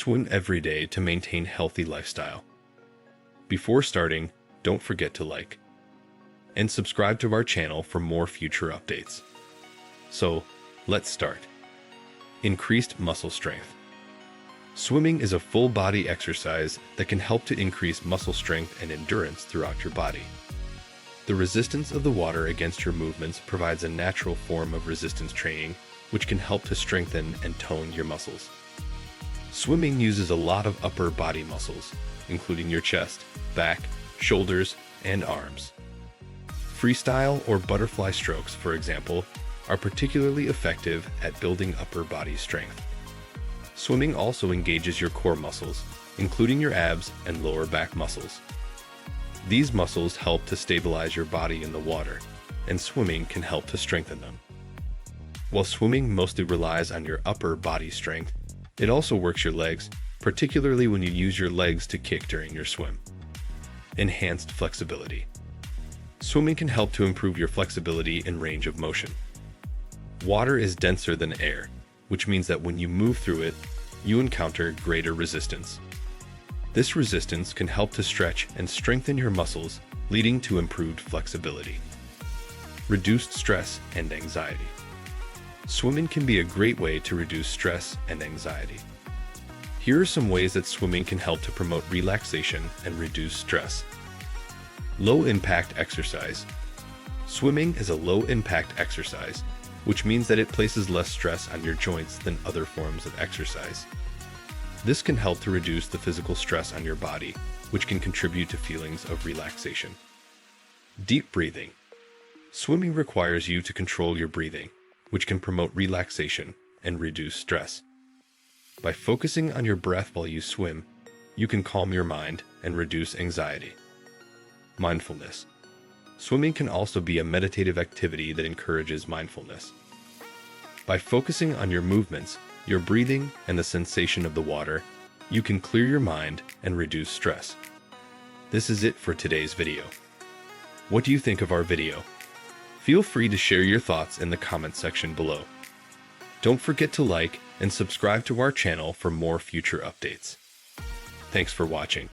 Swim every day to maintain healthy lifestyle. Before starting, don't forget to like and subscribe to our channel for more future updates. So, let's start. Increased muscle strength. Swimming is a full-body exercise that can help to increase muscle strength and endurance throughout your body. The resistance of the water against your movements provides a natural form of resistance training, which can help to strengthen and tone your muscles. Swimming uses a lot of upper body muscles, including your chest, back, shoulders, and arms. Freestyle or butterfly strokes, for example, are particularly effective at building upper body strength. Swimming also engages your core muscles, including your abs and lower back muscles. These muscles help to stabilize your body in the water, and swimming can help to strengthen them. While swimming mostly relies on your upper body strength, it also works your legs, particularly when you use your legs to kick during your swim. Enhanced flexibility. Swimming can help to improve your flexibility and range of motion. Water is denser than air, which means that when you move through it, you encounter greater resistance. This resistance can help to stretch and strengthen your muscles, leading to improved flexibility. Reduced stress and anxiety. Swimming can be a great way to reduce stress and anxiety. Here are some ways that swimming can help to promote relaxation and reduce stress. Low-impact exercise. Swimming is a low-impact exercise, which means that it places less stress on your joints than other forms of exercise. This can help to reduce the physical stress on your body, which can contribute to feelings of relaxation. Deep breathing. Swimming requires you to control your breathing, which can promote relaxation and reduce stress. By focusing on your breath while you swim, you can calm your mind and reduce anxiety. Mindfulness. Swimming can also be a meditative activity that encourages mindfulness. By focusing on your movements, your breathing, and the sensation of the water, you can clear your mind and reduce stress. This is it for today's video. What do you think of our video? Feel free to share your thoughts in the comment section below. Don't forget to like and subscribe to our channel for more future updates. Thanks for watching.